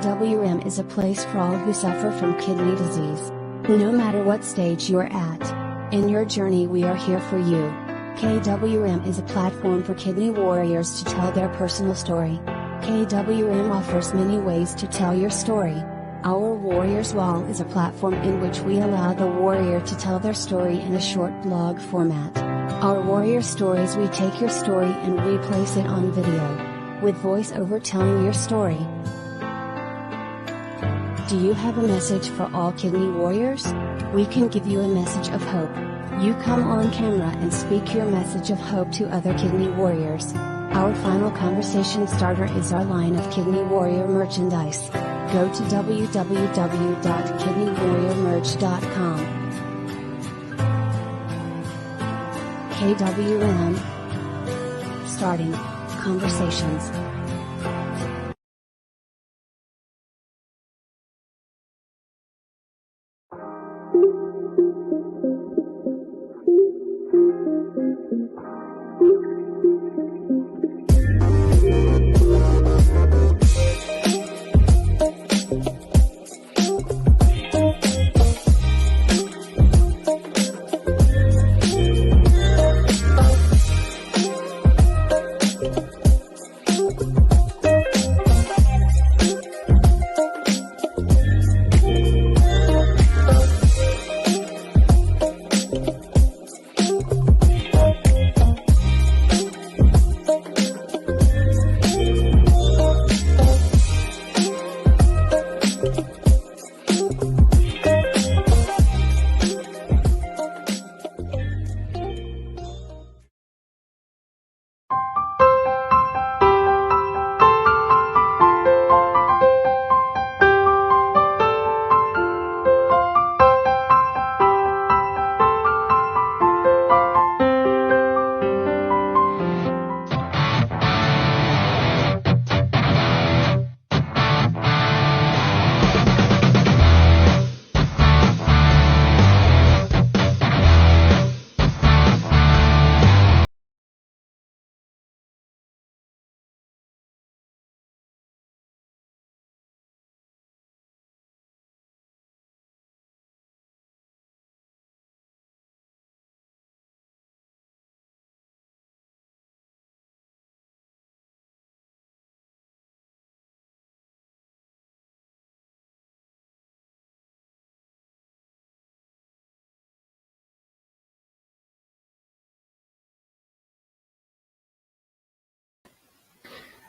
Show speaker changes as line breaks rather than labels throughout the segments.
KWM is a place for all who suffer from kidney disease. No matter what stage you're at in your journey, we are here for you. KWM is a platform for kidney warriors to tell their personal story. KWM offers many ways to tell your story. Our Warriors Wall is a platform in which we allow the warrior to tell their story in a short blog format. Our warrior stories, we take your story and we place it on video, with voiceover telling your story. Do you have a message for all kidney warriors? We can give you a message of hope. You come on camera and speak your message of hope to other kidney warriors. Our final conversation starter is our line of Kidney Warrior merchandise. Go to www.kidneywarriormerch.com. KWM. Starting conversations.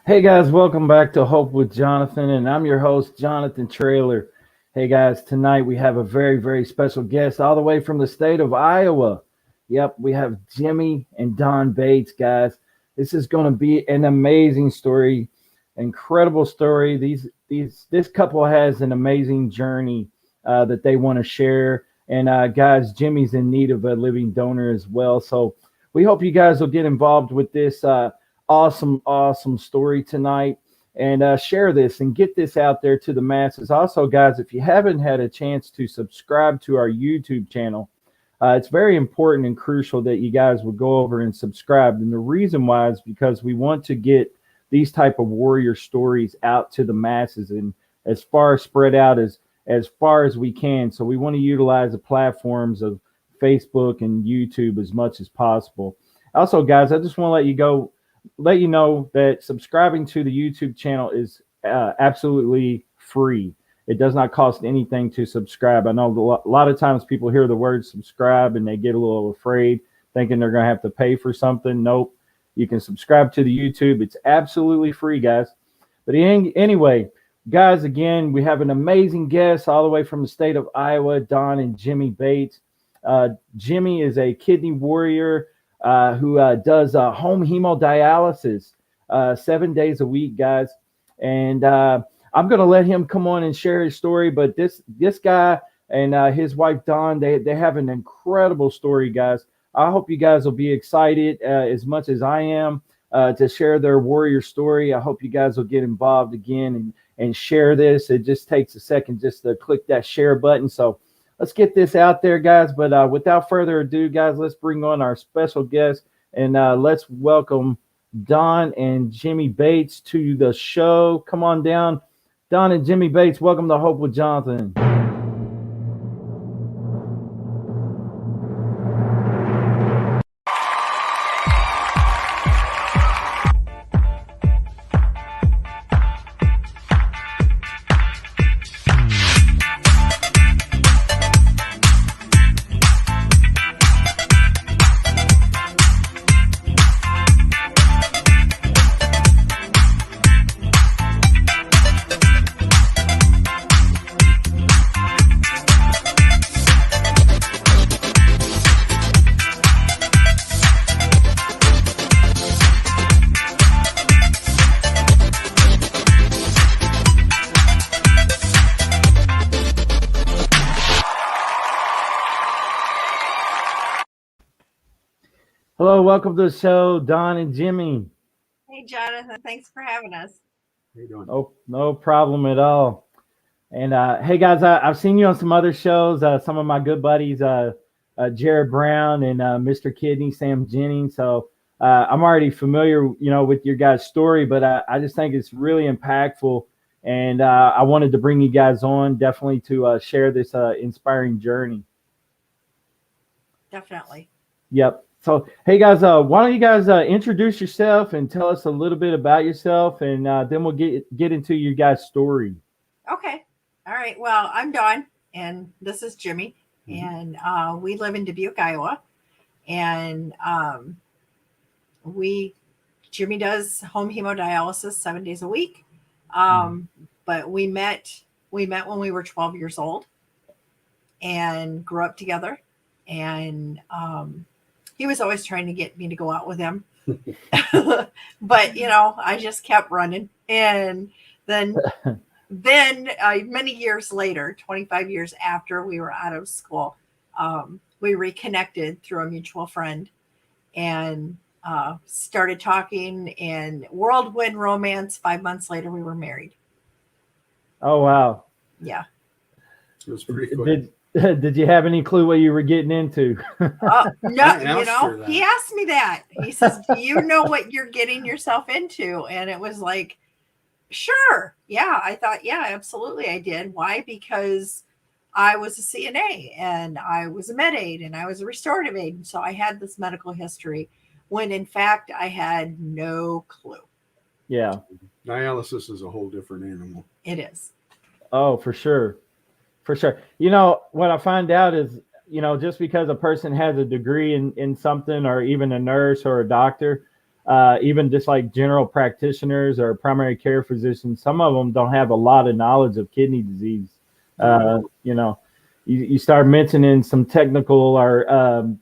Hey guys, welcome back to Hope with Jonathan, and I'm your host, Jonathan Traylor. Hey guys, tonight we have a very, very special guest all the way from the state of Iowa. Yep, we have Jimmie and Don Bates, guys. This is going to be an amazing story, incredible story. This couple has an amazing journey that they want to share, and guys, Jimmie's in need of a living donor as well. So we hope you guys will get involved with this awesome story tonight and share this and get this out there to the masses. Also, guys, if you haven't had a chance to subscribe to our YouTube channel, it's very important and crucial that you guys would go over and subscribe. And the reason why is because we want to get these type of warrior stories out to the masses and as far spread out as far as we can. So we want to utilize the platforms of Facebook and YouTube as much as possible. Also, guys, I just want to let you know that subscribing to the YouTube channel is absolutely free. It does not cost anything to subscribe. I know a lot of times people hear the word subscribe and they get a little afraid, thinking they're going to have to pay for something. Nope. You can subscribe to the YouTube. It's absolutely free, guys. But anyway, guys, again, we have an amazing guest all the way from the state of Iowa, Don and Jimmie Bates. Jimmie is a kidney warrior who does home hemodialysis 7 days a week, guys. And I'm going to let him come on and share his story. But this guy and his wife, Dawn, they have an incredible story, guys. I hope you guys will be excited as much as I am to share their warrior story. I hope you guys will get involved again and share this. It just takes a second just to click that share button. So let's get this out there, guys. But without further ado, guys, let's bring on our special guest and let's welcome Don and Jimmie Bates to the show. Come on down. Don and Jimmie Bates, welcome to Hope with Jonathan. Hello, welcome to the show, Don and Jimmie.
Hey, Jonathan. Thanks for having us.
How you doing?
Oh, no problem at all. And hey, guys, I've seen you on some other shows. Some of my good buddies, Jared Brown and Mr. Kidney, Sam Jennings. So I'm already familiar, with your guys' story, but I just think it's really impactful. And I wanted to bring you guys on definitely to share this inspiring journey.
Definitely.
Yep. So, hey guys, why don't you guys introduce yourself and tell us a little bit about yourself, and then we'll get into your guys' story.
Okay. All right. Well, I'm Dawn, and this is Jimmie, and we live in Dubuque, Iowa, and Jimmie does home hemodialysis 7 days a week. But we met when we were 12 years old, and grew up together, and he was always trying to get me to go out with him. But, I just kept running. And then many years later, 25 years after we were out of school, we reconnected through a mutual friend and started talking, and whirlwind romance. 5 months later, we were married.
Oh, wow.
Yeah.
It was pretty quick.
Did you have any clue what you were getting into?
No, he asked me that. He says, "Do you know what you're getting yourself into?" And it was like, sure. Yeah. I thought, yeah, absolutely I did. Why? Because I was a CNA and I was a med aid and I was a restorative aid. And so I had this medical history when in fact I had no clue.
Yeah.
Dialysis is a whole different animal.
It is.
Oh, for sure. For sure. What I find out is, just because a person has a degree in something, or even a nurse or a doctor, even just like general practitioners or primary care physicians, some of them don't have a lot of knowledge of kidney disease. You start mentioning some technical or,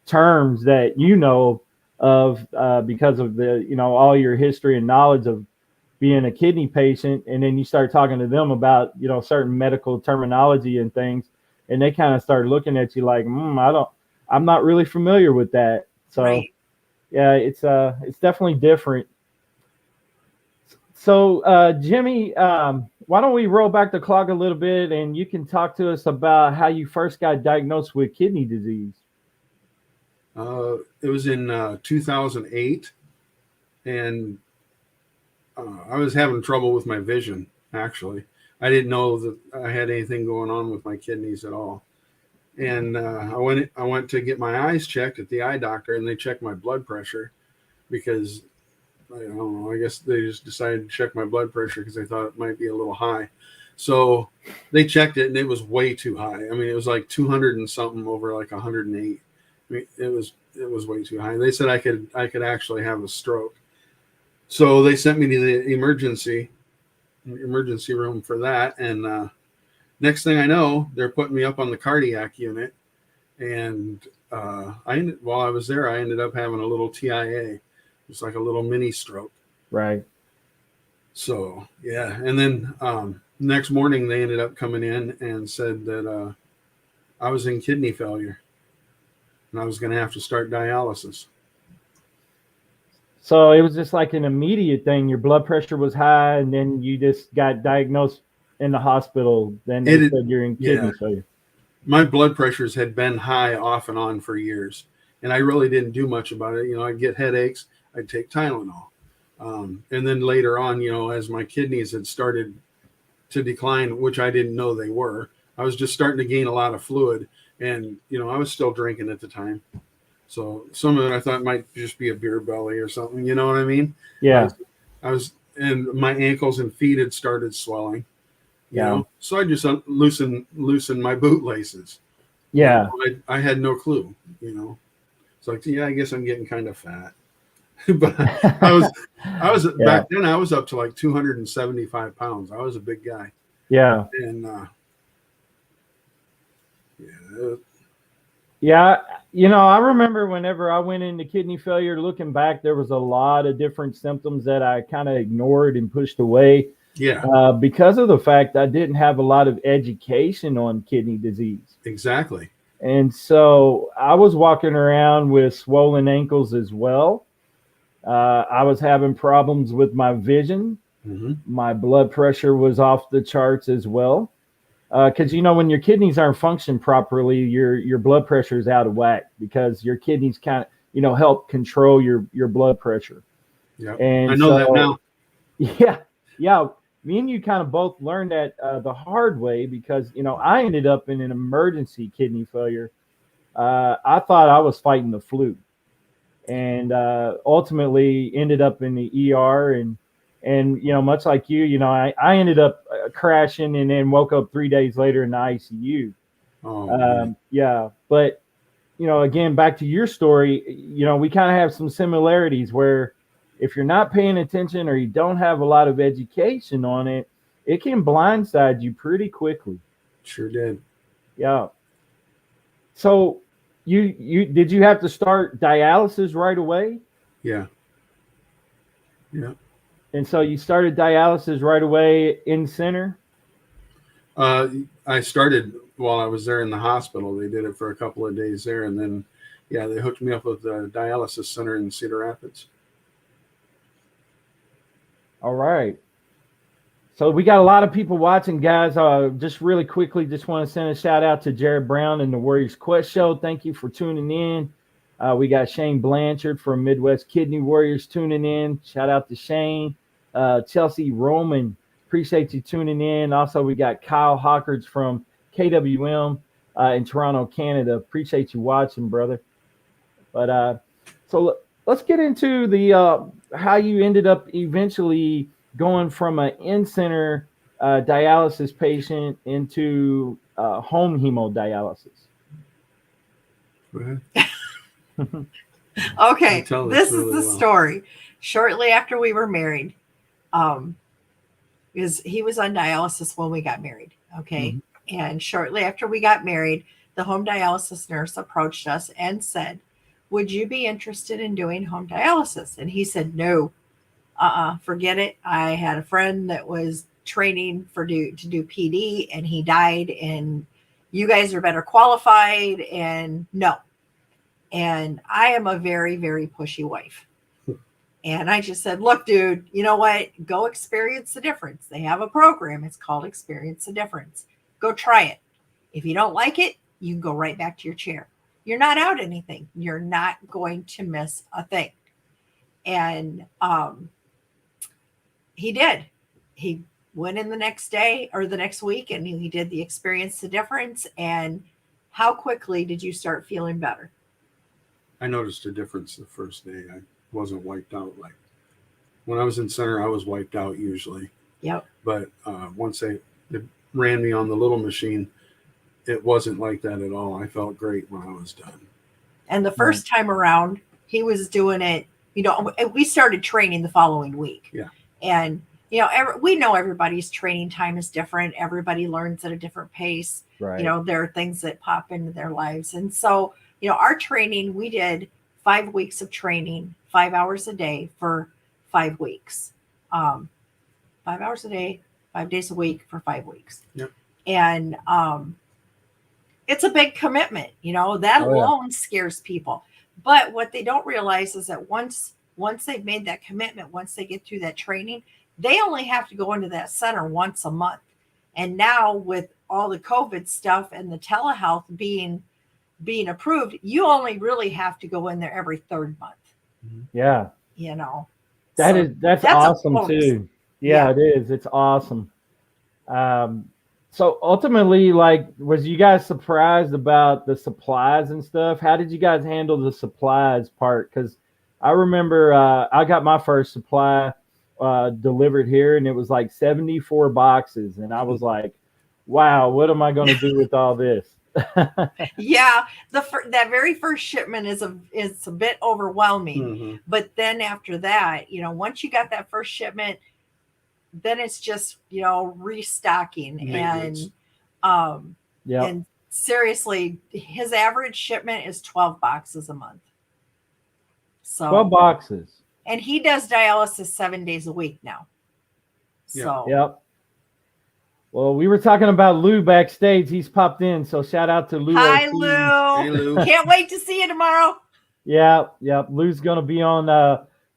terms that of because of the, all your history and knowledge of being a kidney patient, and then you start talking to them about certain medical terminology and things, and they kind of start looking at you like, I'm not really familiar with that. So right. Yeah, it's definitely different. So Jimmie, why don't we roll back the clock a little bit, and you can talk to us about how you first got diagnosed with kidney disease.
It was in 2008, and I was having trouble with my vision, actually. I didn't know that I had anything going on with my kidneys at all. And I went to get my eyes checked at the eye doctor, and they checked my blood pressure because, I don't know, I guess they just decided to check my blood pressure because they thought it might be a little high. So they checked it, and it was way too high. I mean, it was like 200 and something over like 108. I mean, it was way too high. They said I could actually have a stroke. So they sent me to the emergency room for that. And next thing I know, they're putting me up on the cardiac unit. And while I was there, I ended up having a little TIA. It's like a little mini stroke.
Right.
So, yeah. And then next morning, they ended up coming in and said that I was in kidney failure and I was going to have to start dialysis.
So it was just like an immediate thing. Your blood pressure was high, and then you just got diagnosed in the hospital. Then they said you're in kidney failure.
My blood pressures had been high off and on for years, and I really didn't do much about it. I'd get headaches. I'd take Tylenol. And then later on, as my kidneys had started to decline, which I didn't know they were, I was just starting to gain a lot of fluid, and I was still drinking at the time. So some of it I thought might just be a beer belly or something. You know what I mean?
Yeah.
I was, and my ankles and feet had started swelling.
Yeah.
So I just loosened my boot laces.
Yeah.
I had no clue. It's like, yeah, I guess I'm getting kind of fat. But I was back then. I was up to like 275 pounds. I was a big guy.
Yeah.
And
yeah, I remember whenever I went into kidney failure, looking back, there was a lot of different symptoms that I kind of ignored and pushed away.
Yeah.
Because of the fact I didn't have a lot of education on kidney disease.
Exactly.
And so I was walking around with swollen ankles as well. I was having problems with my vision.
Mm-hmm.
My blood pressure was off the charts as well. Because when your kidneys aren't functioning properly, your blood pressure is out of whack, because your kidneys kind of help control your blood pressure.
Yeah,
and
I know that now.
Yeah. Me and you kind of both learned that the hard way, because I ended up in an emergency kidney failure. I thought I was fighting the flu, and ultimately ended up in the ER, and much like you, I ended up crashing and then woke up 3 days later in the ICU. Yeah, but again, back to your story, we kind of have some similarities where if you're not paying attention or you don't have a lot of education on it, it can blindside you pretty quickly.
Sure did.
Yeah. So did you have to start dialysis right away?
Yeah.
And so you started dialysis right away in center?
I started while I was there in the hospital. They did it for a couple of days there, and then they hooked me up with the dialysis center in Cedar Rapids.
All right. So we got a lot of people watching, guys. Just really quickly, just want to send a shout out to Jared Brown and the Warriors Quest Show. Thank you for tuning in. We got Shane Blanchard from Midwest Kidney Warriors tuning in. Shout out to Shane. Chelsea Roman, appreciate you tuning in. Also, we got Kyle Hawkins from KWM in Toronto, Canada. Appreciate you watching, brother. But so let's get into the how you ended up eventually going from an in-center dialysis patient into home hemodialysis.
Go ahead.
Okay, this is the story. Shortly after we were married, because he was on dialysis when we got married. Okay. Mm-hmm. And shortly after we got married, the home dialysis nurse approached us and said, "Would you be interested in doing home dialysis?" And he said, "No, forget it. I had a friend that was training to do PD, and he died, and you guys are better qualified, and no." And I am a very, very pushy wife. And I just said, "Look, dude, you know what? Go experience the difference. They have a program. It's called Experience the Difference. Go try it. If you don't like it, you can go right back to your chair. You're not out anything. You're not going to miss a thing." And he did. He went in the next day or the next week, and he did the Experience the Difference. And how quickly did you start feeling better?
I noticed a difference the first day. I wasn't wiped out. Like when I was in center, I was wiped out usually.
Yep.
But once they ran me on the little machine, it wasn't like that at all. I felt great when I was done.
And the first time around, he was doing it, we started training the following week.
Yeah.
And, we know everybody's training time is different. Everybody learns at a different pace.
Right.
There are things that pop into their lives. And so, our training, we did 5 weeks of training, 5 hours a day for 5 weeks. 5 hours a day, 5 days a week for 5 weeks.
Yep.
And it's a big commitment, that alone scares people. But what they don't realize is that once they've made that commitment, once they get through that training, they only have to go into that center once a month. And now with all the COVID stuff and the telehealth being approved, you only really have to go in there every third month.
Yeah. That's
that's a
awesome
bonus.
too. Yeah, it is. It's awesome. So ultimately, like, was you guys surprised about the supplies and stuff? How did you guys handle the supplies part? Because I remember I got my first supply delivered here, and it was like 74 boxes, and I was like, "Wow, what am I going to do with all this?"
Yeah, that very first shipment is a bit overwhelming, but then after that, once you got that first shipment, then it's just restocking
Maintenance.
and seriously, his average shipment is 12 boxes a month. So
12 boxes.
And he does dialysis 7 days a week now. So
yep. Well, we were talking about Lou backstage. He's popped in, so shout out to Lou.
Hi,
Ortiz.
Lou.
Hey, Lou.
Can't wait to see you tomorrow.
Yeah. Lou's gonna be on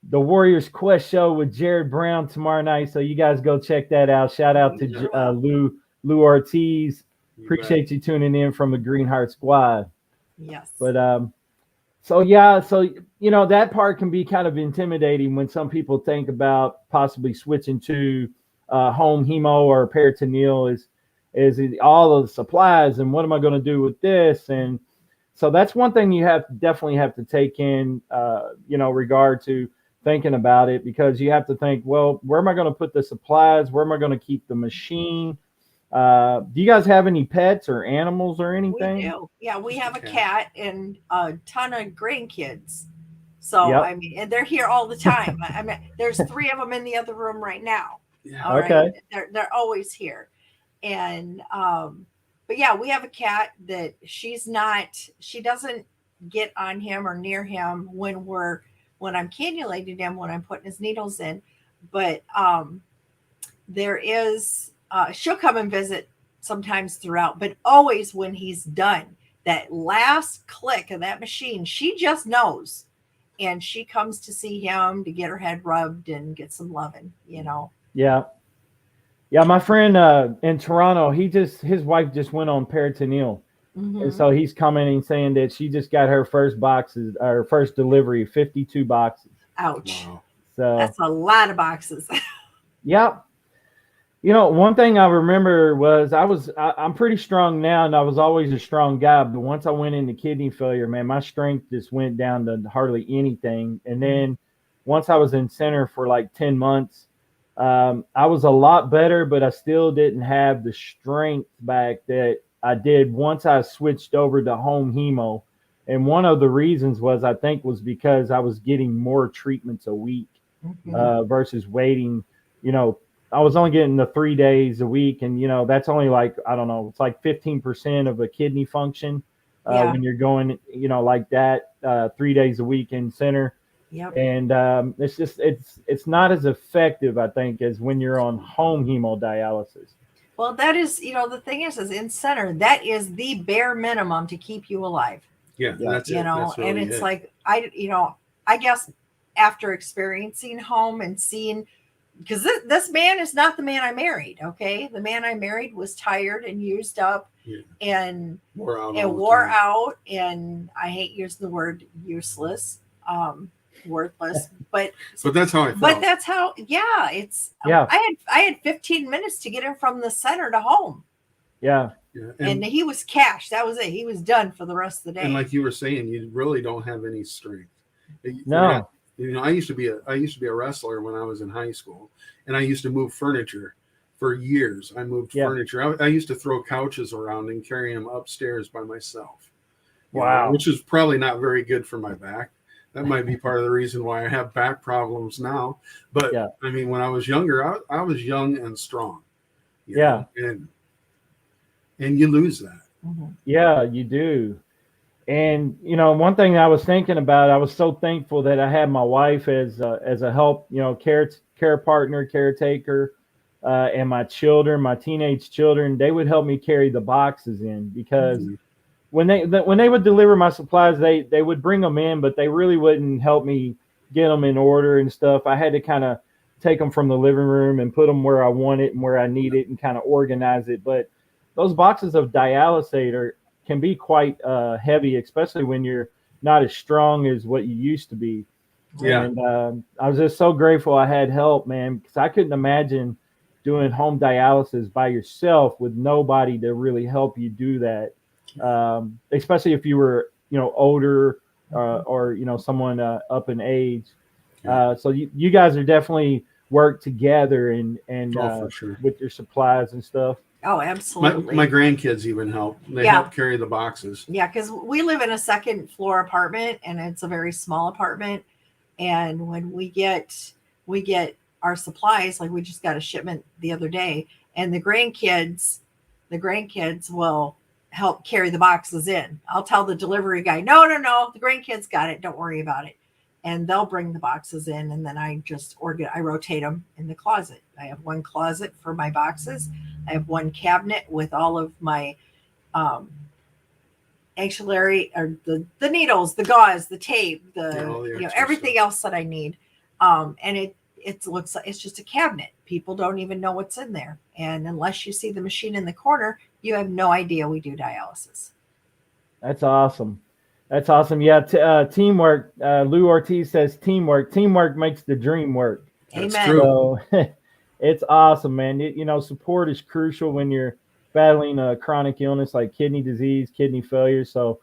the Warriors Quest show with Jared Brown tomorrow night, so you guys go check that out. Shout out to Lou Ortiz. Appreciate you tuning in from the Green Heart Squad.
Yes.
But so that part can be kind of intimidating when some people think about possibly switching to home hemo or peritoneal. Is all of the supplies, and what am I going to do with this? And so that's one thing you definitely have to take in regard to thinking about it, because you have to think, well, where am I going to put the supplies? Where am I going to keep the machine? Do you guys have any pets or animals or anything?
We do. Yeah, we have a cat and a ton of grandkids. So I mean, and they're here all the time. I mean, there's 3 of them in the other room right now.
Yeah.
All
okay.
Right? They're always here. And but yeah, we have a cat that she doesn't get on him or near him when I'm cannulating him, when I'm putting his needles in. But there is she'll come and visit sometimes throughout, but always when he's done, that last click of that machine, she just knows. And she comes to see him to get her head rubbed and get some loving,
Yeah. Yeah, my friend in Toronto, his wife just went on peritoneal.
Mm-hmm.
And so he's commenting saying that she just got her first delivery, 52 boxes.
Ouch.
Wow.
So
that's a lot of boxes.
Yeah. One thing I remember was I'm pretty strong now, and I was always a strong guy. But once I went into kidney failure, man, my strength just went down to hardly anything. And then once I was in center for like 10 months, I was a lot better, but I still didn't have the strength back that I did once I switched over to home hemo. And one of the reasons was because I was getting more treatments a week versus waiting, I was only getting the 3 days a week, and that's only like, I don't know, it's like 15% of a kidney function when you're going, like that 3 days a week in center.
Yep.
And it's not as effective, I think, as when you're on home hemodialysis.
Well, that is, the thing is in center, that is the bare minimum to keep you alive.
Yeah, that's it. That's really
and it's
it.
like I guess after experiencing home and seeing. Because this man is not the man I married, okay? The man I married was tired and used up and wore out. And I hate using the word useless, worthless. But
that's how I felt.
But that's how, it's. I had 15 minutes to get him from the center to home.
Yeah.
And he was cash. That was it. He was done for the rest of the day.
And like you were saying, you really don't have any strength.
No.
I used to be a wrestler when I was in high school, and I used to move furniture for years. I moved furniture. I used to throw couches around and carry them upstairs by myself.
Wow.
Which is probably not very good for my back. That might be part of the reason why I have back problems now. But I mean, when I was younger, I was young and strong. And you lose that.
Mm-hmm. Yeah, you do. And, one thing I was thinking about, I was so thankful that I had my wife as a help, care partner, caretaker, and my children, my teenage children, they would help me carry the boxes in, because when they would deliver my supplies, they would bring them in, but they really wouldn't help me get them in order and stuff. I had to kind of take them from the living room and put them where I want it and where I need it and kind of organize it. But those boxes of dialysate can be quite heavy, especially when you're not as strong as what you used to be.
Yeah.
And I was just so grateful I had help, man, because I couldn't imagine doing home dialysis by yourself with nobody to really help you do that. Especially if you were, older or, someone up in age.
Yeah.
So you guys are definitely work together and
Oh, for sure.
with your supplies and stuff.
Oh,
My
absolutely.
grandkids even help. They
Yeah.
help carry the boxes.
Yeah, because we live in a second floor apartment and it's a very small apartment. And when we get our supplies, like we just got a shipment the other day, and the grandkids will help carry the boxes in. I'll tell the delivery guy, no, the grandkids got it. Don't worry about it. And they'll bring the boxes in, and then I just I rotate them in the closet. I have one closet for my boxes. I have one cabinet with all of my um, axillary or the needles, the gauze, the tape,
all the extra
everything
stuff.
else that I need. And it looks like it's just a cabinet. People don't even know what's in there. And unless you see the machine in the corner, you have no idea we do dialysis.
That's awesome. That's awesome. Yeah, teamwork. Lou Ortiz says teamwork. Teamwork makes the dream work.
That's
Amen.
true.
So it's awesome, man. Support is crucial when you're battling a chronic illness like kidney disease, kidney failure. So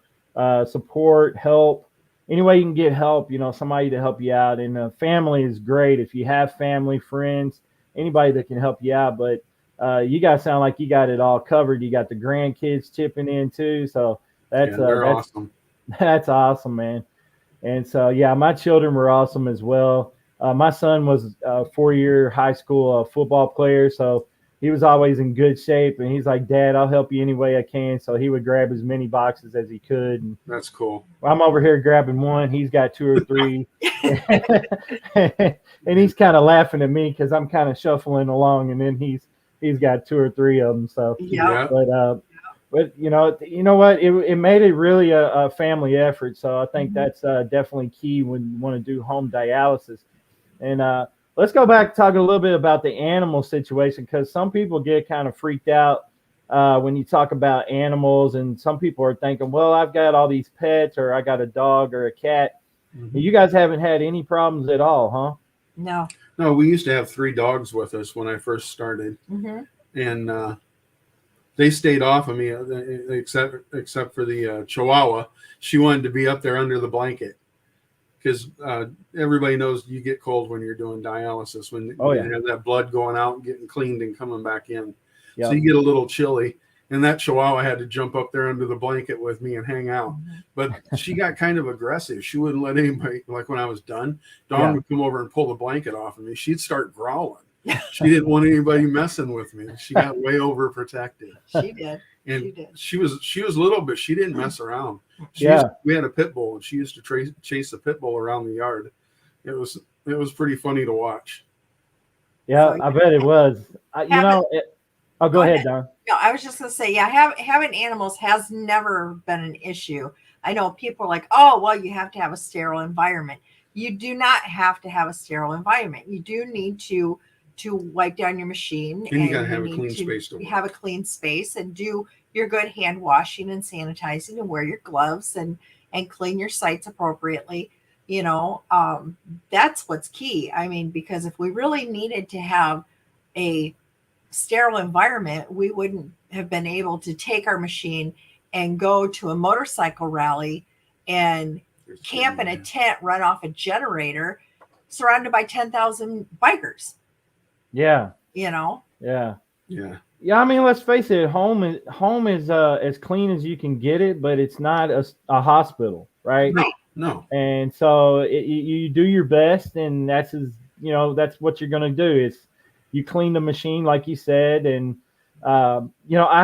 support, help, any way you can get help, somebody to help you out. And family is great. If you have family, friends, anybody that can help you out. But you guys sound like you got it all covered. You got the grandkids chipping in too. So that's
awesome.
That's awesome, man. And so, yeah, my children were awesome as well. My son was a 4-year high school football player, so he was always in good shape. And he's like, Dad, I'll help you any way I can. So he would grab as many boxes as he could. And
That's cool.
I'm over here grabbing one. He's got 2 or 3. And he's kind of laughing at me because I'm kind of shuffling along. And then he's got 2 or 3 of them. So,
Yeah.
But you know what? It made it really a family effort. So I think that's definitely key when you want to do home dialysis. And let's go back and talk a little bit about the animal situation, because some people get kind of freaked out when you talk about animals, and some people are thinking, well, I've got all these pets, or I got a dog or a cat. Mm-hmm. You guys haven't had any problems at all, huh?
No,
we used to have 3 dogs with us when I first started, and they stayed off of me, except for the Chihuahua. She wanted to be up there under the blanket, because everybody knows you get cold when you're doing dialysis, when you have that blood going out and getting cleaned and coming back in. Yep. So you get a little chilly. And that Chihuahua had to jump up there under the blanket with me and hang out. But she got kind of aggressive. She wouldn't let anybody, like when I was done, Dawn would come over and pull the blanket off of me. She'd start growling. She didn't want anybody messing with me. She got way overprotected.
She did.
And she was little, but she didn't mess around. We had a pit bull, and she used to chase the pit bull around the yard. It was pretty funny to watch.
Yeah, I bet it was. Go ahead, Don.
No, I was just going to say, having animals has never been an issue. I know people are like, oh, well, you have to have a sterile environment. You do not have to have a sterile environment. You do need to wipe down your machine,
and you got to have a clean space to work.
Have a clean space and do your good hand washing and sanitizing and wear your gloves and clean your sites appropriately. That's what's key. I mean, because if we really needed to have a sterile environment, we wouldn't have been able to take our machine and go to a motorcycle rally and camp in a tent, run off a generator, surrounded by 10,000 bikers.
Yeah.
Yeah.
I mean, let's face it. Home is as clean as you can get it, but it's not a hospital, right?
No.
And so you do your best, and that's that's what you're gonna do. Is you clean the machine, like you said, and I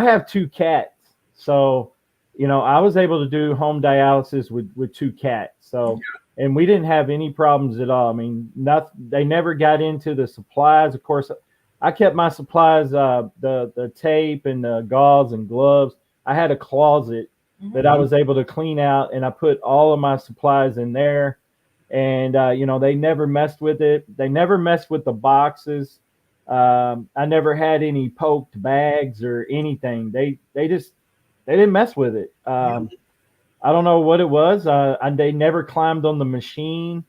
have 2 cats, so I was able to do home dialysis with 2 cats. So. And we didn't have any problems at all. I mean, they never got into the supplies. Of course, I kept my supplies, the tape and the gauze and gloves. I had a closet that I was able to clean out, and I put all of my supplies in there. And, they never messed with it. They never messed with the boxes. I never had any poked bags or anything. They didn't mess with it. I don't know what it was. They never climbed on the machine.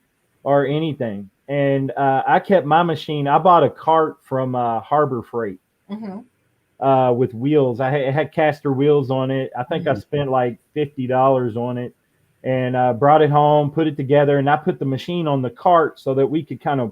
or anything. And I kept my machine. I bought a cart from Harbor Freight
Mm-hmm.
with wheels. It had caster wheels on it. I think I spent like $50 on it, and brought it home, put it together, and I put the machine on the cart so that we could kind of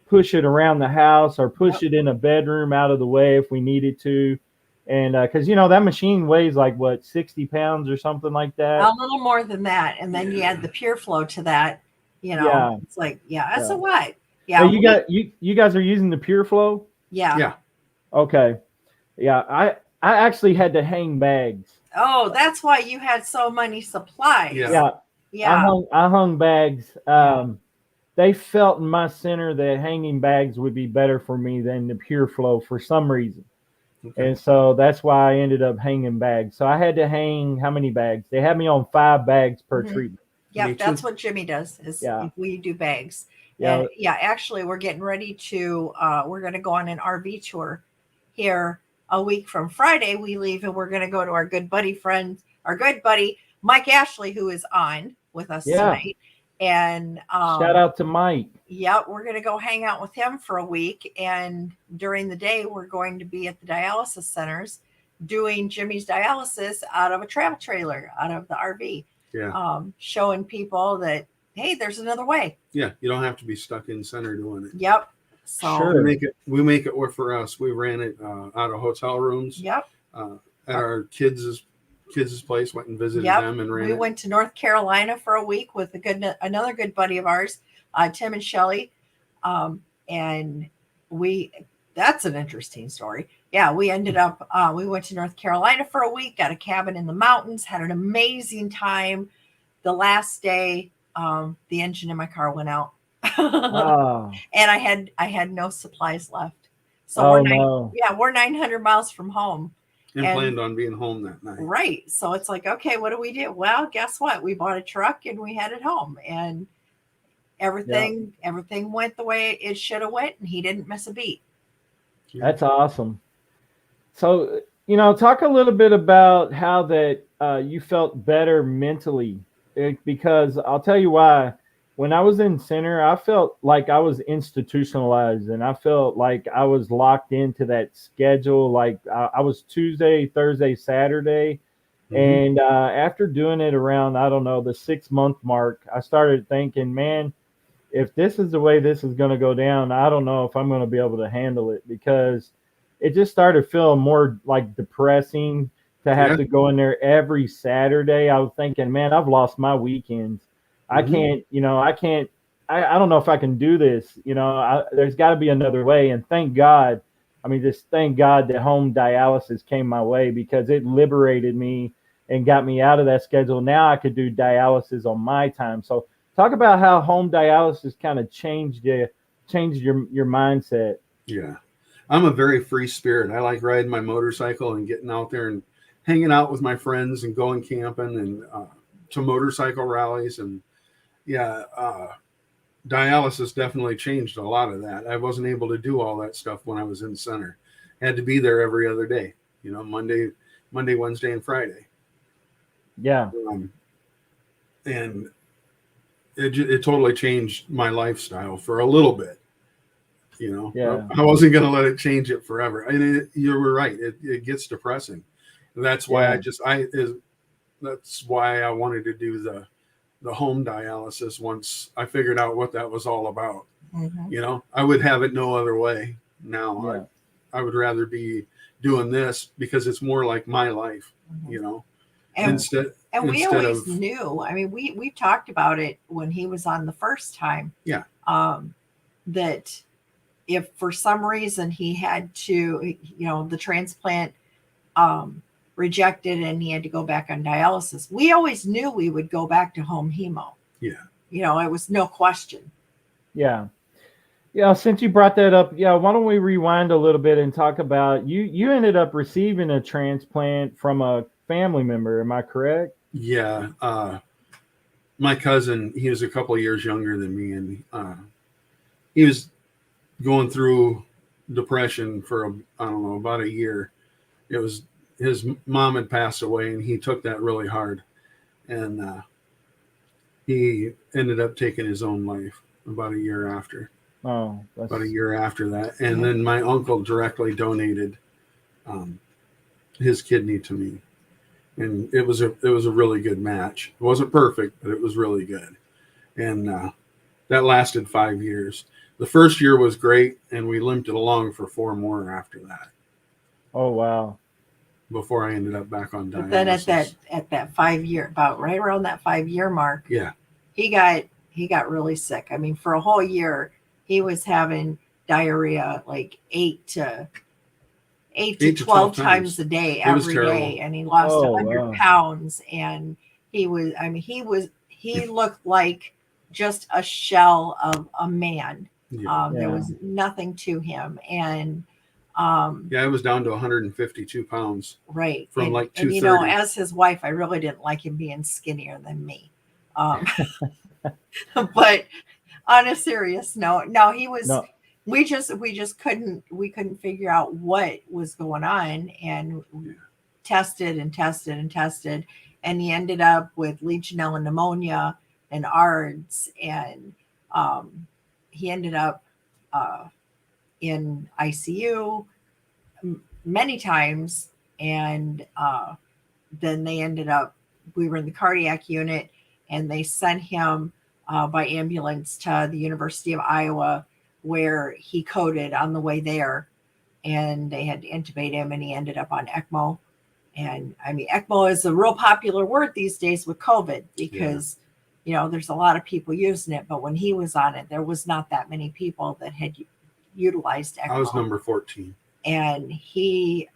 push it around the house or push it in a bedroom out of the way if we needed to. And because that machine weighs like what, 60 pounds or something like that.
A little more than that, and then you add the pure flow to that.
Yeah.
It's like that's a what?
Yeah. Hey, you guys are using the pure flow?
Yeah.
Okay. Yeah. I actually had to hang bags.
Oh, that's why you had so many supplies.
Yeah. I hung bags. They felt in my center that hanging bags would be better for me than the pure flow for some reason. Okay. And so that's why I ended up hanging bags. So I had to hang how many bags? They had me on 5 bags per treatment.
Yep, that's what Jimmie does. If we do bags. And actually, we're getting ready to. We're going to go on an RV tour here a week from Friday. We leave and we're going to go to our good buddy Mike Ashley, who is on with us tonight. And
shout out to Mike.
Yeah, we're going to go hang out with him for a week. And during the day, we're going to be at the dialysis centers doing Jimmie's dialysis out of a travel trailer, out of the RV.
Yeah.
Showing people that, hey, there's another way.
Yeah, you don't have to be stuck in center doing it.
Yep. So
sure.
We make it work for us. We ran it out of hotel rooms.
Yep.
At our kids' place, went and visited them and ran.
We went to North Carolina for a week with another good buddy of ours, Tim and Shelley, and that's an interesting story. Yeah, we ended up we went to North Carolina for a week, got a cabin in the mountains, had an amazing time. The last day, the engine in my car went out, and I had no supplies left. So we're 900 miles from home.
And planned on being home that night.
Right. So it's like, okay, what do we do? Well, guess what? We bought a truck and we headed home, and everything went the way it should have went, and he didn't miss a beat.
That's awesome. So, talk a little bit about how that you felt better mentally, because I'll tell you why. When I was in center, I felt like I was institutionalized, and I felt like I was locked into that schedule. Like I was Tuesday, Thursday, Saturday. And after doing it around, I don't know, the 6-month mark, I started thinking, man, if this is the way this is going to go down, I don't know if I'm going to be able to handle it, because it just started feeling more like depressing to have to go in there every Saturday. I was thinking, man, I've lost my weekends. I can't, I don't know if I can do this. There's got to be another way. And thank God that home dialysis came my way, because it liberated me and got me out of that schedule. Now I could do dialysis on my time. So talk about how home dialysis kind of changed your mindset.
Yeah. I'm a very free spirit. I like riding my motorcycle and getting out there and hanging out with my friends and going camping and to motorcycle rallies. And dialysis definitely changed a lot of that. I wasn't able to do all that stuff when I was in center. I had to be there every other day, Monday, Wednesday, and Friday.
Yeah.
And it totally changed my lifestyle for a little bit. I wasn't going to let it change it forever. And you were right. It gets depressing. That's why that's why I wanted to do the home dialysis once I figured out what that was all about. I would have it no other way now. I would rather be doing this because it's more like my life,
And we always knew. I mean, we talked about it when he was on the first time.
Yeah.
That if for some reason he had to, the transplant rejected and he had to go back on dialysis, we always knew we would go back to home hemo.
Yeah.
It was no question.
Yeah. Yeah. Since you brought that up, why don't we rewind a little bit and talk about you ended up receiving a transplant from a family member. Am I correct?
Yeah. My cousin, he was a couple of years younger than me, and he was going through depression for about a year. It was his mom had passed away, and he took that really hard, and he ended up taking his own life. about a year after.
Oh,
about a year after that. And then my uncle directly donated his kidney to me. And it was a really good match. It wasn't perfect, but it was really good. And that lasted 5 years. The first year was great, and we limped it along for 4 more after that.
Oh, wow.
Before I ended up back on dialysis.
But then at that 5 year, about right around that 5 year mark,
yeah,
he got really sick. I mean, for a whole year, he was having diarrhea like 8 to 12 times a day, every day, and he lost 100 pounds. And he looked like just a shell of a man. There was nothing to him, and
I was down to 152 pounds.
Right.
From like 230.
And, you know, as his wife, I really didn't like him being skinnier than me. But on a serious note, no, he was. No. We just couldn't figure out what was going on, and tested, and he ended up with Legionella pneumonia and ARDS, and he ended up in ICU many times, and then we were in the cardiac unit, and they sent him by ambulance to the University of Iowa, where he coded on the way there, and they had to intubate him, and he ended up on ECMO. And I mean, ECMO is a real popular word these days with COVID, because you know, there's a lot of people using it, but when he was on it, there was not that many people that had utilized ECMO.
I was number 14.
And they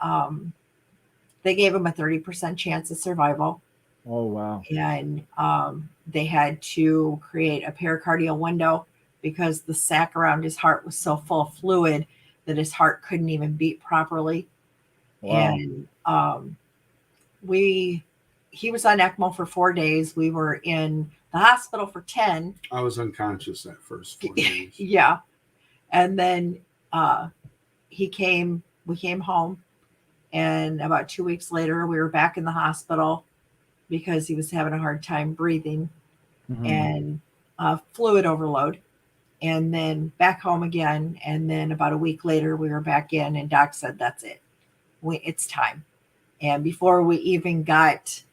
gave him a 30% chance of survival.
Oh, wow.
And they had to create a pericardial window, because the sac around his heart was so full of fluid that his heart couldn't even beat properly. Wow. And he was on ECMO for 4 days. We were in the hospital for 10.
I was unconscious that first 4 days.
Yeah. And then we came home, and about 2 weeks later, we were back in the hospital because he was having a hard time breathing and fluid overload. And then back home again. And then about a week later, we were back in, and doc said, that's it. It's time. And before we even got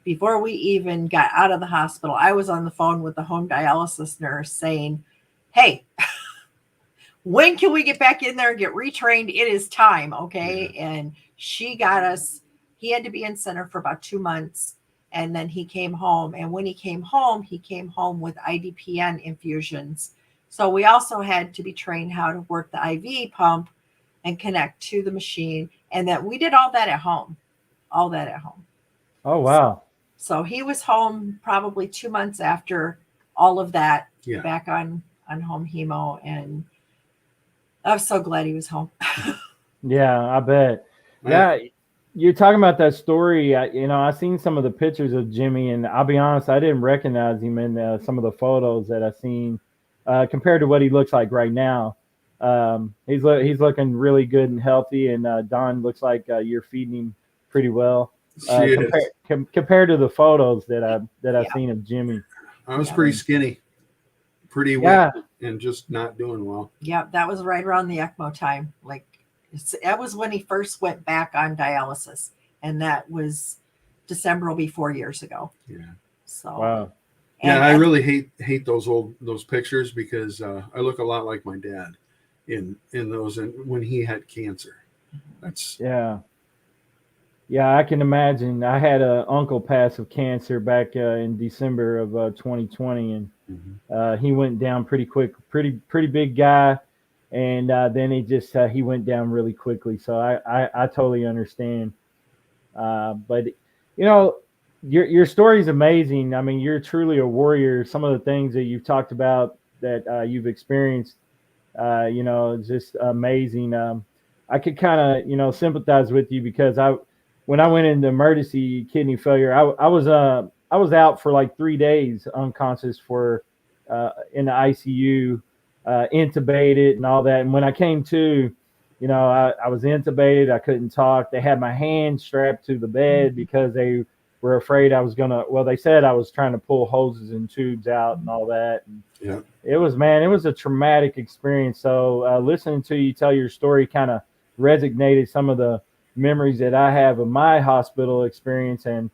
out of the hospital, I was on the phone with the home dialysis nurse saying, hey, when can we get back in there and get retrained? It is time. Okay. Yeah. And she got us, he had to be in center for about 2 months. And then he came home. And when he came home with IDPN infusions. So we also had to be trained how to work the IV pump and connect to the machine. And that we did all that at home.
Oh, wow.
So he was home probably 2 months after all of that, back on home hemo. And I was so glad he was home.
Yeah, I bet. Yeah, you're talking about that story. I seen some of the pictures of Jimmie, and I'll be honest, I didn't recognize him in some of the photos that I seen compared to what he looks like right now. He's looking really good and healthy, and Dawn looks like you're feeding him pretty well. Compared to the photos that I've seen of Jimmie.
I was pretty skinny, pretty weak, and just not doing well.
Yeah, that was right around the ECMO time. Like, that was when he first went back on dialysis, and that was December will be 4 years ago.
Yeah.
So.
Wow.
And I really hate those pictures, because I look a lot like my dad in those, and when he had cancer. That's
Yeah, I can imagine. I had an uncle pass of cancer back in December of 2020, and he went down pretty quick. Pretty big guy, and then he went down really quickly. So I totally understand. But your story is amazing. I mean, you're truly a warrior. Some of the things that you've talked about that you've experienced, it's just amazing. I could kind of sympathize with you, because when I went into emergency kidney failure, I was out for like 3 days unconscious in the ICU, intubated and all that. And when I came to, I was intubated. I couldn't talk. They had my hand strapped to the bed because they were afraid I was gonna. Well, they said I was trying to pull hoses and tubes out and all that. And
Yeah.
it was a traumatic experience. So listening to you tell your story kind of resonated some of the memories that I have of my hospital experience. And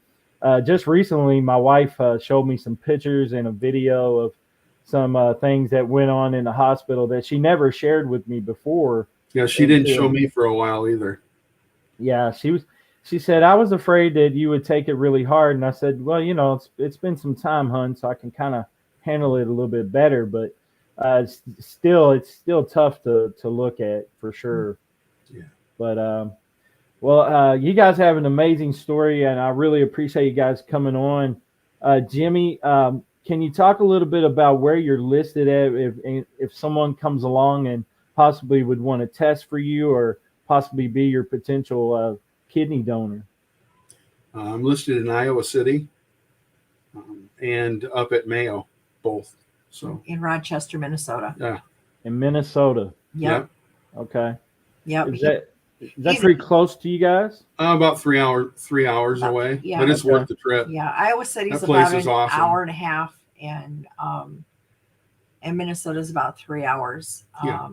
just recently, my wife showed me some pictures and a video of some things that went on in the hospital that she never shared with me before.
Yeah, she didn't show me for a while either.
Yeah, she said, I was afraid that you would take it really hard. And I said, well, it's been some time, hon, so I can kind of handle it a little bit better. But it's still tough to look at for sure.
Yeah.
But you guys have an amazing story, and I really appreciate you guys coming on. Jimmie, can you talk a little bit about where you're listed at if someone comes along and possibly would want to test for you or possibly be your potential kidney donor?
I'm listed in Iowa City and up at Mayo, both. So
in Rochester, Minnesota.
Yeah.
In Minnesota.
Yep.
Okay.
Yep.
Is that pretty close to you guys?
About 3 hours away.
Yeah.
But it's worth the trip.
Yeah, Iowa City's
That place
about
is
an
awesome.
hour and a half, and Minnesota's about 3 hours.
Yeah.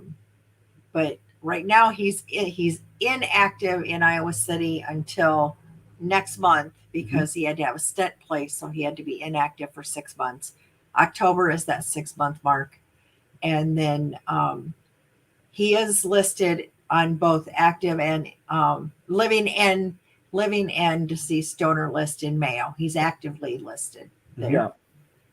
But right now he's inactive in Iowa City until next month because he had to have a stent placed, so he had to be inactive for 6 months. October is that 6-month mark, and then he is listed on both active and living and deceased donor list in Mayo. He's actively listed there.
Yeah.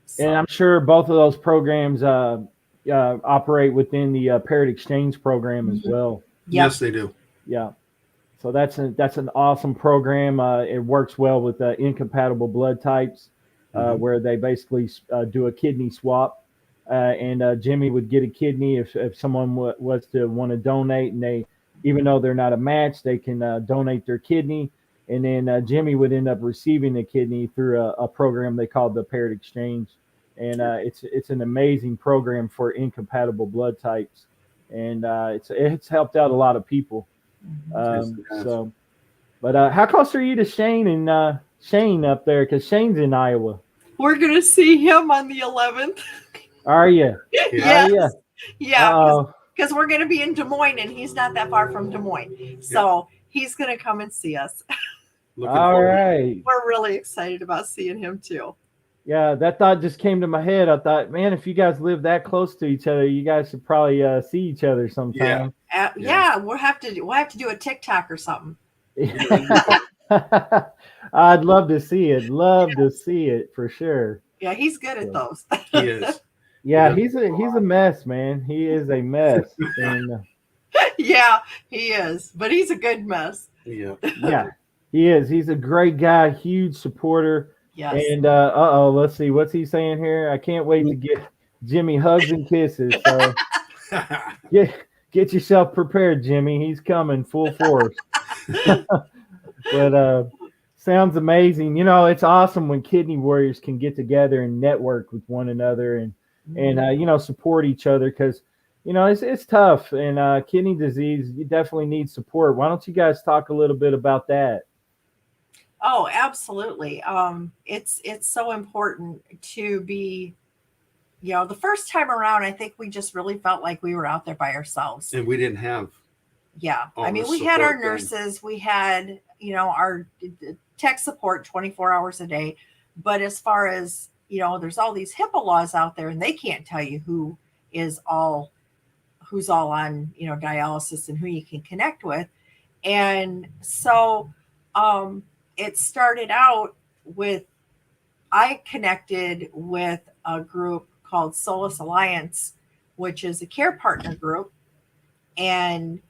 So,
And I'm sure both of those programs operate within the paired exchange program as well.
yep.
Yes, they do.
Yeah. So that's an awesome program. It works well with incompatible blood types, where they basically do a kidney swap. And Jimmie would get a kidney if someone was to want to donate, and they, even though they're not a match, they can donate their kidney. And then Jimmie would end up receiving the kidney through a program they called the paired exchange. And it's an amazing program for incompatible blood types. And it's helped out a lot of people. But how close are you to Shane and Shane up there? Because Shane's in Iowa.
We're gonna see him on the 11th.
Are you?
Yes. Yeah,
Uh-oh.
because we're gonna be in Des Moines, and he's not that far from Des Moines, so he's gonna come and see us.
All right.
We're really excited about seeing him too.
Yeah, that thought just came to my head. I thought, man, if you guys live that close to each other, you guys should probably see each other sometime.
Yeah, we'll have to do a TikTok or something.
I'd love to see it. To see it for sure.
Yeah, he's good at those.
He is.
Yeah, he's a mess, man. He is a mess. And
Yeah, he is, but he's a good mess.
Yeah.
yeah, he is. He's a great guy, huge supporter.
Yes.
And let's see, what's he saying here? I can't wait to get Jimmie hugs and kisses. So get yourself prepared, Jimmie. He's coming full force. But sounds amazing. It's awesome when kidney warriors can get together and network with one another and support each other, because it's tough, and kidney disease, you definitely need support. Why don't you guys talk a little bit about that?
Oh, absolutely. It's so important to be, the first time around, I think we just really felt like we were out there by ourselves.
And we didn't have.
Yeah.
all
I mean,
the
we had our
support then.
nurses, we had, our tech support 24 hours a day. But as far as, there's all these HIPAA laws out there, and they can't tell you who's all on, dialysis and who you can connect with. And so, it started out with, I connected with a group called Solace Alliance, which is a care partner group. And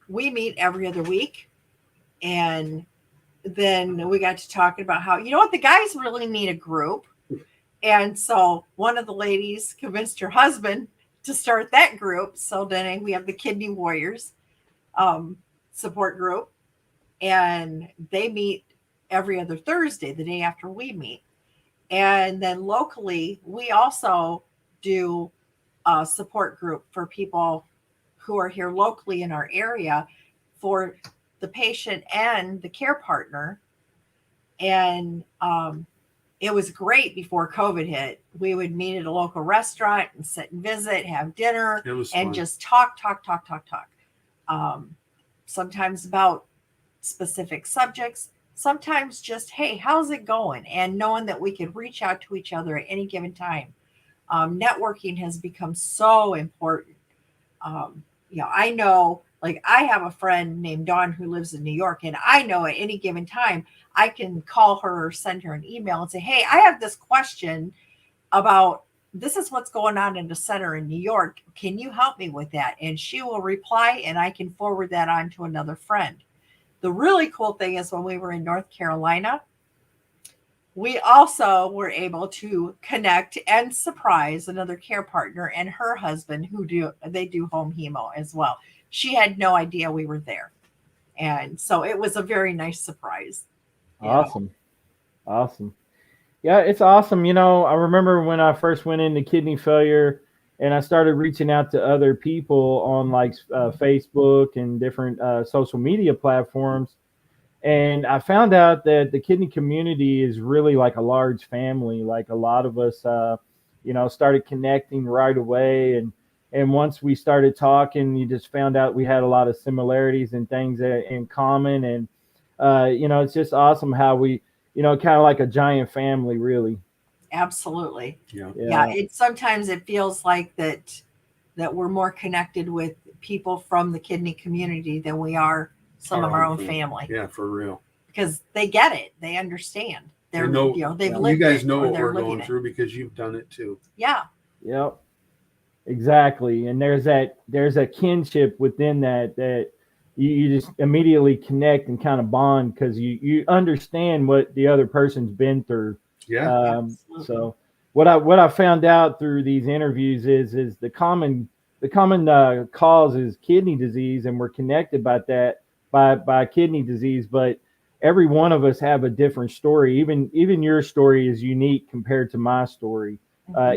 we meet every other week. And then we got to talking about how, the guys really need a group. And so one of the ladies convinced her husband to start that group. So then we have the Kidney Warriors support group. And they meet every other Thursday, the day after we meet. And then locally, we also do a support group for people who are here locally in our area, for the patient and the care partner. And it was great before COVID hit. We would meet at a local restaurant and sit and visit, have dinner,
It was
and
fun.
just talk. Sometimes about specific subjects, sometimes just, hey, how's it going? And knowing that we could reach out to each other at any given time. Networking has become so important. I know, like, I have a friend named Dawn who lives in New York, and I know at any given time I can call her or send her an email and say, hey, I have this question about this is what's going on in the center in New York. Can you help me with that? And she will reply, and I can forward that on to another friend. The really cool thing is when we were in North Carolina, we also were able to connect and surprise another care partner and her husband who do home hemo as well. She had no idea we were there. And so it was a very nice surprise.
Awesome. Awesome. Yeah, it's awesome. I remember when I first went into kidney failure and I started reaching out to other people on like Facebook and different social media platforms. And I found out that the kidney community is really like a large family. Like a lot of us, started connecting right away. And once we started talking, you just found out we had a lot of similarities and things in common. And, it's just awesome how we, kind of like a giant family, really.
Absolutely.
Yeah.
Sometimes it feels like that we're more connected with people from the kidney community than we are some of our own family.
Yeah, for real.
Because they get it. They understand. They've lived
you guys
it,
know
or
what
they're
we're
living
going
it.
through because you've done it too.
Yeah.
Yep. Exactly. And there's a kinship within that you just immediately connect and kind of bond because you understand what the other person's been through.
Yeah.
So what I found out through these interviews is the common cause is kidney disease, and we're connected by that by kidney disease, but every one of us have a different story. Even your story is unique compared to my story,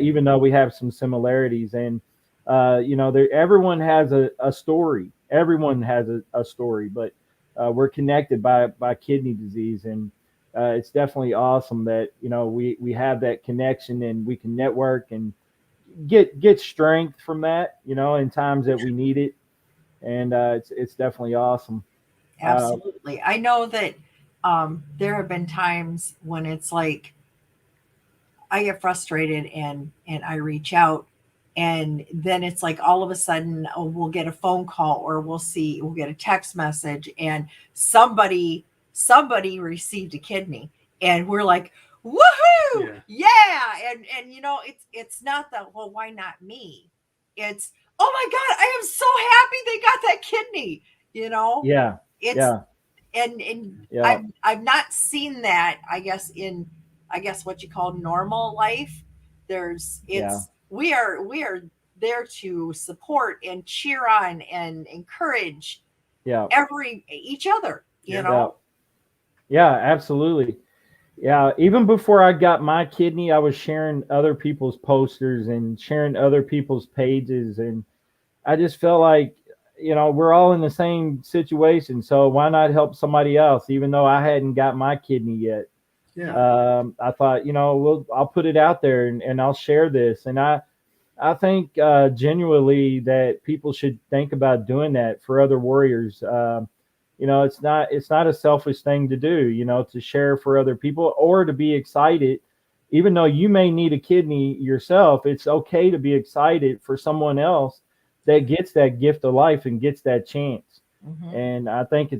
even though we have some similarities. And everyone has a story. Everyone has a story, but we're connected by kidney disease, and it's definitely awesome that we have that connection and we can network and get strength from that, in times that we need it. And it's definitely awesome.
Absolutely. I know that there have been times when it's like I get frustrated and I reach out, and then it's like all of a sudden, we'll get a phone call or we'll get a text message, and somebody received a kidney, and we're like, woohoo! Yeah. And it's not that, well, why not me? It's, oh my God, I am so happy they got that kidney.
Yeah.
It's
Yeah.
and
Yeah.
I've not seen that, I guess, in what you call normal life. We are there to support and cheer on and encourage
Yeah.
each other,
Yeah, absolutely. Yeah, even before I got my kidney, I was sharing other people's posters and sharing other people's pages, and I just felt like, we're all in the same situation, so why not help somebody else, even though I hadn't got my kidney yet.
Yeah.
I thought, I'll put it out there and I'll share this. And I think genuinely that people should think about doing that for other warriors. It's not a selfish thing to do, to share for other people or to be excited. Even though you may need a kidney yourself, it's okay to be excited for someone else that gets that gift of life and gets that chance.
Mm-hmm.
And I think